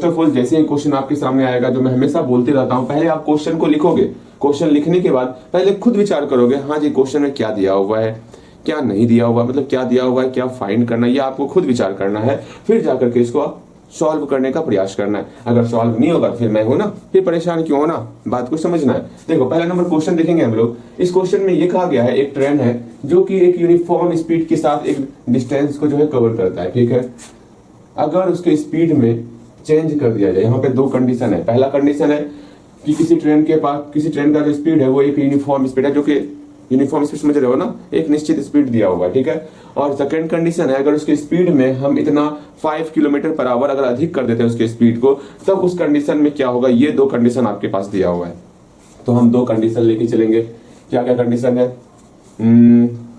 First of all जैसे ही question आपके सामने आएगा, जो मैं हमेशा बोलते रहता हूं, पहले आप क्वेश्चन को लिखोगे। क्वेश्चन लिखने के बाद पहले खुद विचार करोगे, हाँ जी क्वेश्चन में क्या दिया हुआ है, क्या नहीं दिया हुआ, मतलब क्या दिया हुआ है, क्या फाइंड करना है, ये आपको खुद विचार करना है। फिर जाकर के इसको आप सॉल्व करने का प्रयास करना है। अगर सॉल्व नहीं होगा फिर मैं हूं ना, फिर परेशान क्यों होना, बात को समझना है। देखो पहला नंबर क्वेश्चन देखेंगे हम लोग। इस क्वेश्चन में ये कहा गया है, एक ट्रेन है जो कि एक यूनिफॉर्म स्पीड के साथ एक डिस्टेंस को जो है कवर करता है, ठीक है। अगर उसके स्पीड में चेंज कर दिया जाए, यहाँ पे दो कंडीशन है। पहला कंडीशन है कि किसी ट्रेन का जो स्पीड है वो एक यूनिफॉर्म स्पीड है, जो कि यूनिफॉर्म स्पीड समझ रहे हो ना, एक निश्चित स्पीड दिया हुआ है, ठीक है। और सेकंड कंडीशन है, अगर उसके स्पीड में हम इतना 5 किलोमीटर पर आवर अगर अधिक कर देते हैं उसके स्पीड को, तब उस कंडीशन में क्या होगा। ये दो कंडीशन आपके पास दिया हुआ है, तो हम दो कंडीशन लेके चलेंगे। क्या क्या कंडीशन है?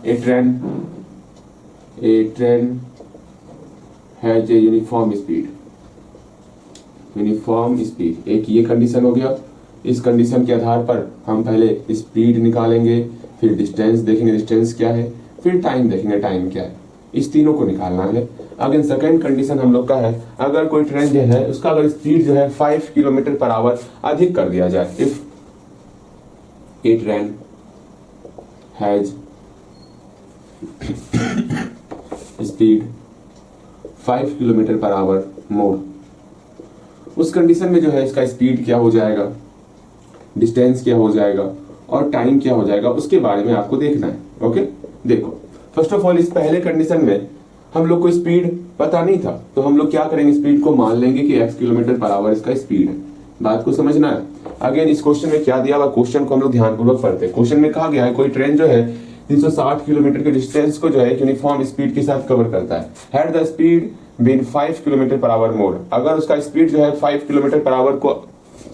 A train has a uniform speed, एक ये कंडीशन हो गया। इस कंडीशन के आधार पर हम पहले स्पीड निकालेंगे, फिर डिस्टेंस देखेंगे, डिस्टेंस क्या है, फिर टाइम देखेंगे, टाइम क्या है। इस तीनों को निकालना है। अगेन सेकंड कंडीशन हम लोग का है, अगर कोई ट्रेन जो है उसका अगर स्पीड जो है 5 किलोमीटर पर आवर अधिक कर दिया जाए, if a train has speed 5 kilometre per hour more, उस कंडीशन में जो है इसका स्पीड क्या हो जाएगा, डिस्टेंस क्या हो जाएगा और टाइम क्या हो जाएगा, उसके बारे में आपको देखना है। ओके, देखो फर्स्ट ऑफ ऑल इस पहले कंडीशन में हम लोग को स्पीड पता नहीं था, तो हम लोग क्या करेंगे, स्पीड को मान लेंगे कि x किलोमीटर पर आवर इसका स्पीड है। बात को समझना है। अगेन इस क्वेश्चन में क्या दिया हुआ, क्वेश्चन को हम लोग ध्यानपूर्वक पढ़ते हैं। क्वेश्चन में कहा गया है कोई ट्रेन जो है 360 किलोमीटर के डिस्टेंस को जो है यूनिफॉर्म स्पीड के साथ कवर करता है। Had the speed been 5 kilometre per hour more, अगर उसका स्पीड जो है 5 किलोमीटर पर आवर को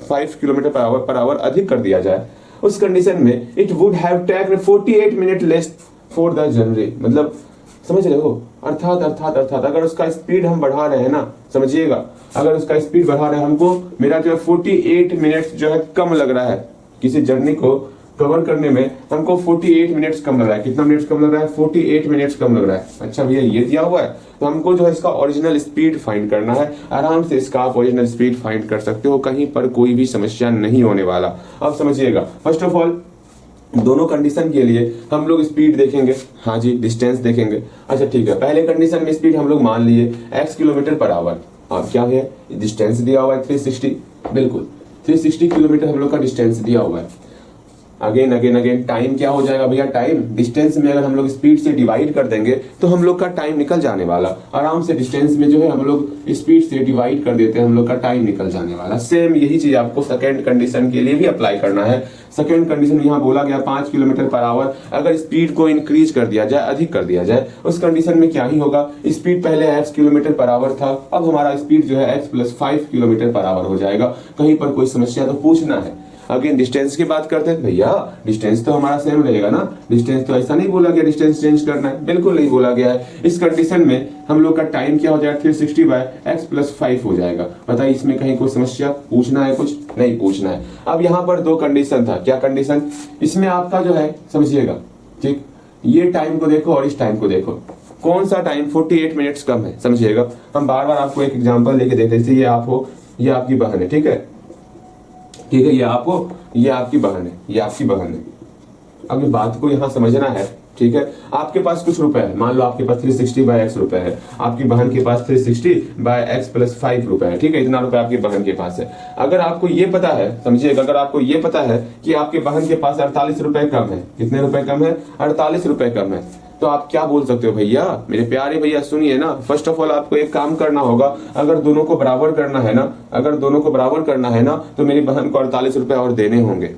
5 किलोमीटर पर आवर अधिक कर दिया जाए, उस कंडीशन में it would have taken 48 minute less for the journey, मतलब समझ रहे हो, अर्थात अगर उसका स्पीड हम बढ़ा रहे हैं ना, समझिएगा, अगर उसका स्पीड बढ़ा रहे हैं, हमको मेरा जो है 48 मिनट जो है कम लग रहा है, किसी जर्नी को कवर करने में हमको 48 मिनट्स कम लग रहा है। कितना मिनट्स कम लग रहा है? 48 मिनट्स कम लग रहा है। अच्छा भैया ये दिया हुआ है, तो हमको जो है इसका ओरिजिनल स्पीड फाइंड करना है। आराम से इसका आप ओरिजिनल स्पीड फाइंड कर सकते हो, कहीं पर कोई भी समस्या नहीं होने वाला। अब समझिएगा, फर्स्ट ऑफ ऑल दोनों कंडीशन के लिए हम लोग स्पीड देखेंगे, हाँ जी डिस्टेंस देखेंगे। अच्छा ठीक है, पहले कंडीशन में स्पीड हम लोग मान लिए x किलोमीटर पर आवर। अब क्या है, डिस्टेंस दिया हुआ है 360, बिल्कुल 360 किलोमीटर हम लोग का डिस्टेंस दिया हुआ है। अगेन टाइम क्या हो जाएगा भैया, टाइम डिस्टेंस में अगर हम लोग स्पीड से डिवाइड कर देंगे तो हम लोग का टाइम निकल जाने वाला। आराम से डिस्टेंस में जो है हम लोग स्पीड से डिवाइड कर देते हैं, हम लोग का टाइम निकल जाने वाला। सेम यही चीज आपको सेकंड कंडीशन के लिए भी अप्लाई करना है। सेकंड कंडीशन यहाँ बोला गया 5 किलोमीटर पर आवर, अगर स्पीड को इंक्रीज कर दिया जाए, अधिक कर दिया जाए, उस कंडीशन में क्या ही होगा, स्पीड पहले x किलोमीटर पर आवर था, अब हमारा स्पीड जो है x + 5 किलोमीटर पर आवर हो जाएगा। कहीं पर कोई समस्या तो पूछना है। अगेन डिस्टेंस की बात करते हैं, भैया डिस्टेंस तो हमारा सेम रहेगा ना, डिस्टेंस तो ऐसा नहीं बोला गया डिस्टेंस चेंज करना है, बिल्कुल नहीं बोला गया है। इस कंडीशन में हम लोग का टाइम क्या हो जाएगा, 360/x + 5 हो जाएगा। बताइए इसमें कहीं कोई समस्या पूछना है, कुछ नहीं पूछना है। अब यहाँ पर दो कंडीशन था, क्या कंडीशन, इसमें आपका जो है समझिएगा, ठीक, ये टाइम को देखो और इस टाइम को देखो, कौन सा टाइम 48 मिनट्स कम है, समझिएगा। हम बार बार आपको एक एग्जाम्पल लेके देखते हैं, जैसे ये आप हो, ये आपकी बहन है, ठीक है, ये आप हो, ये आपकी बहन है, ये आपकी बहन है। अब इस बात को यहाँ समझना है, ठीक है। आपके पास कुछ रुपए है, मान लो आपके पास 360/x रुपए है, आपकी बहन के पास 360/x + 5 रुपए है, ठीक है, इतना रुपए आपकी बहन के पास है। अगर आपको ये पता है, समझिएगा, अगर आपको ये पता है कि आपके बहन के पास 48 रुपए कम है, कितने रुपए कम है, 48 रुपए कम है, तो आप क्या बोल सकते हो, भैया मेरे प्यारे भैया सुनिए ना, फर्स्ट ऑफ ऑल आपको एक काम करना होगा, अगर दोनों को बराबर करना है ना, अगर दोनों को बराबर करना है ना, तो मेरी बहन को 48 रुपए और देने होंगे,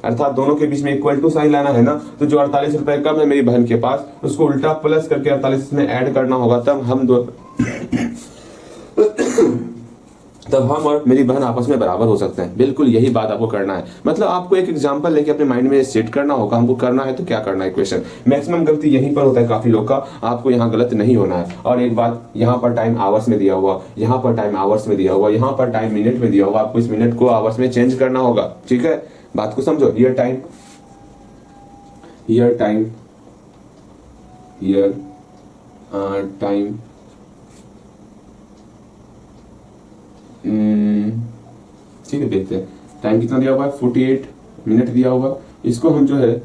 अर्थात दोनों के बीच में इक्वल टू साइन लाना है ना। तो जो 48 रुपए कम है मेरी बहन के पास, उसको उल्टा प्लस करके 48 में ऐड करना होगा, तब हम और मेरी बहन आपस में बराबर हो सकते हैं। बिल्कुल यही बात आपको करना है, मतलब आपको एक एग्जांपल लेके अपने माइंड में सेट करना होगा, हमको करना है तो क्या करना है इक्वेशन। मैक्सिमम गलती यहीं पर होता है काफी लोग का, आपको यहाँ गलत नहीं होना है। और एक बात, यहाँ पर टाइम आवर्स में दिया हुआ, यहाँ पर टाइम आवर्स में दिया हुआ, यहाँ पर टाइम मिनट में दिया हुआ, आपको इस मिनट को आवर्स में चेंज करना होगा, ठीक है। बात को समझो, here time, here time, here time ठीक है, देखते हैं टाइम कितना दिया हुआ है, 48 मिनट दिया हुआ है। इसको हम जो है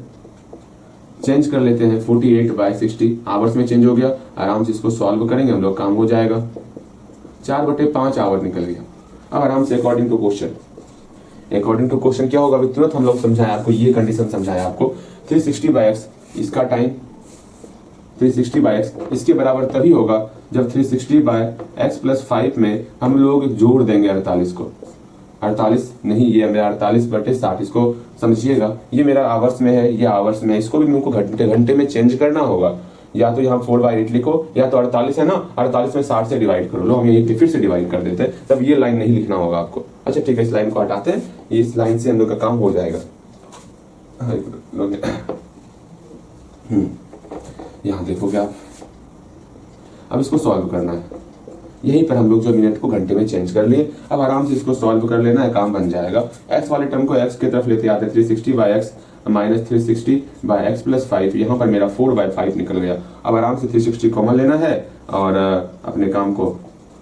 चेंज कर लेते हैं 48/60 आवर्स में चेंज हो गया। आराम से इसको सॉल्व करेंगे हम लोग, काम हो जाएगा। 4/5 आवर निकल गया। अब आराम से अकॉर्डिंग टू क्वेश्चन क्या होगा, अभी तुरंत हम लोग समझाएं आपको, ये कंडीशन समझाएं आपको। 360/x इसका टाइम 360/x इसके बराबर तभी होगा जब 360/x+5 में हम लोग जोड़ देंगे 48 को। 48 नहीं, ये मेरा 48/60, इसको समझिएगा, ये मेरा आवर्स में है, ये आवर्स में है। इसको भी मुझको घंटे में चेंज करना होगा। या तो यहाँ 4/8 लिखो, या तो 48 है ना, 48 में 60 से डिवाइड करो। लो हम यही फिर से डिवाइड कर देते हैं, तब ये लाइन नहीं लिखना होगा आपको। अच्छा ठीक है, इस लाइन को हटाते हैं, इस लाइन से हम लोग का काम हो जाएगा। यहाँ देखोगे आप, अब इसको सॉल्व करना है। यहीं पर हम लोग जो मिनट को घंटे में चेंज कर लिए। अब आराम से इसको सॉल्व कर लेना है, काम बन जाएगा। x वाले टर्म को x की तरफ लेते आते, 360/x माइनस 360/x+5, यहाँ पर मेरा 4/5 निकल गया। अब आराम से 360 कॉमन लेना है और अपने काम को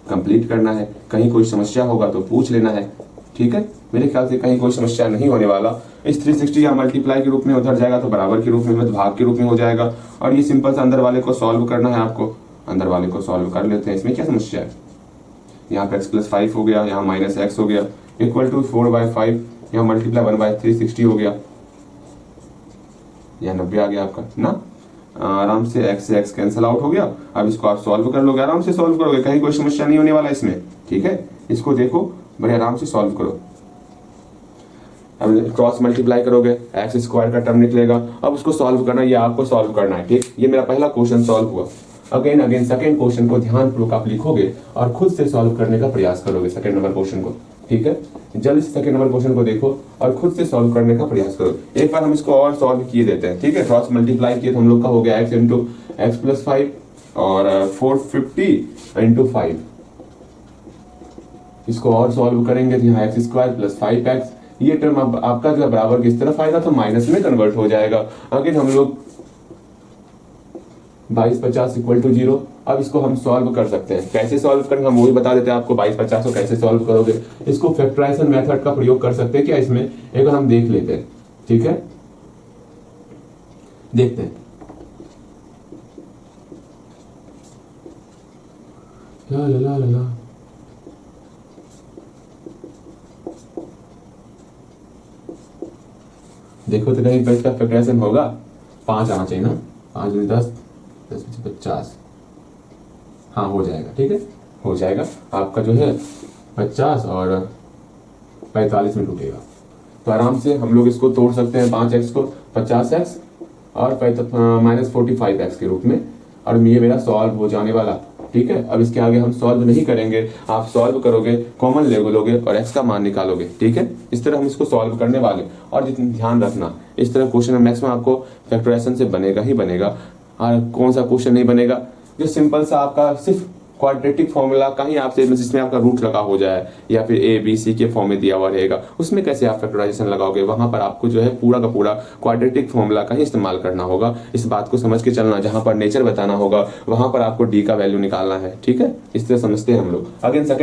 कंप्लीट करना है। कहीं कोई समस्या होगा तो पूछ लेना है, ठीक है। मेरे ख्याल से कहीं कोई समस्या नहीं होने वाला। इस 360 या मल्टीप्लाई के रूप में उधर जाएगा तो बराबर के रूप में, मतलब भाग के रूप में हो जाएगा। और ये सिंपल सा अंदर वाले को सॉल्व करना है आपको। अंदर वाले को सॉल्व कर लेते हैं, इसमें क्या समस्या है। यहाँ पे x+5 हो गया, यहाँ -x हो गया, इक्वल टू 4/5, यहाँ मल्टीप्लाई 1/360 हो गया, यहाँ 90 आ गया आपका ना। आराम से x से x कैंसिल आउट हो गया। अब इसको आप सॉल्व कर लोगे, आराम से सॉल्व करोगे, कहीं कोई समस्या नहीं होने वाला इसमें, ठीक है। इसको देखो, बड़े आराम से सॉल्व करो। अब क्रॉस मल्टीप्लाई करोगे, x² का टर्म निकलेगा। अब उसको सॉल्व करना, ये आपको सॉल्व करना है, ठीक। ये मेरा पहला क्वेश्चन सॉल्व हुआ। अगेन सेकंड क्वेश्चन को ध्यानपूर्वक आप लिखोगे और खुद से सॉल्व करने का प्रयास करोगे सेकंड नंबर क्वेश्चन को, ठीक है। जल्दी से सेकंड नंबर क्वेश्चन को देखो और खुद से सॉल्व करने का प्रयास करो। एक बार हम इसको और सॉल्व किए देते हैं, ठीक है। क्रॉस मल्टीप्लाई किए तो हम लोग का हो गया x × x+5 और 450 × 5। इसको और सॉल्व करेंगे तो यहाँ x² + 5x, ये टर्म आपका जो बराबर किस तरफ आएगा तो माइनस में कन्वर्ट हो जाएगा। अगेन हम लोग 2250 = 0। अब इसको हम सॉल्व कर सकते हैं। कैसे सॉल्व करेंगे हम वही बता देते हैं आपको। 2250 को कैसे सॉल्व करोगे, इसको फैक्टराइजेशन मेथड का प्रयोग कर सकते हैं क्या इसमें, एक बार हम देख लेते हैं, ठीक है। देखते हैं, ला ला ला ला ला। देखो तो कहीं इसका फैक्टराइजेशन होगा, 5 आना चाहिए ना, 5 × 10 10 × 50, हाँ हो जाएगा, ठीक है, हो जाएगा। आपका जो है 50 और 45 में टूटेगा। तो आराम से हम लोग इसको तोड़ सकते हैं, 5x को 50x और -45x के रूप में, और ये मेरा सॉल्व हो जाने वाला, ठीक है। अब इसके आगे हम सॉल्व नहीं करेंगे, आप सॉल्व करोगे, कॉमन ले लोगे और x का मान निकालोगे, ठीक है। इस तरह हम इसको सॉल्व करने वाले। और जितना ध्यान रखना, इस तरह क्वेश्चन मैक्सिमम आपको फैक्टराइजेशन से बनेगा ही बनेगा। और कौन सा क्वेश्चन नहीं बनेगा, जो सिंपल सा आपका सिर्फ क्वाड्रेटिक फॉर्मूला का ही आपसे, जिसमें आपका रूट लगा हो जाए या फिर ABC के फॉर्म में दिया हुआ रहेगा, उसमें कैसे आप फैक्टराइजेशन लगाओगे। वहां पर आपको जो है पूरा का पूरा क्वाड्रेटिक फॉर्मूला का ही इस्तेमाल करना होगा। इस बात को समझ के चलना, जहां पर नेचर बताना होगा वहां पर आपको D का वैल्यू निकालना है, ठीक है। इस तरह समझते हैं हम लोग। Again second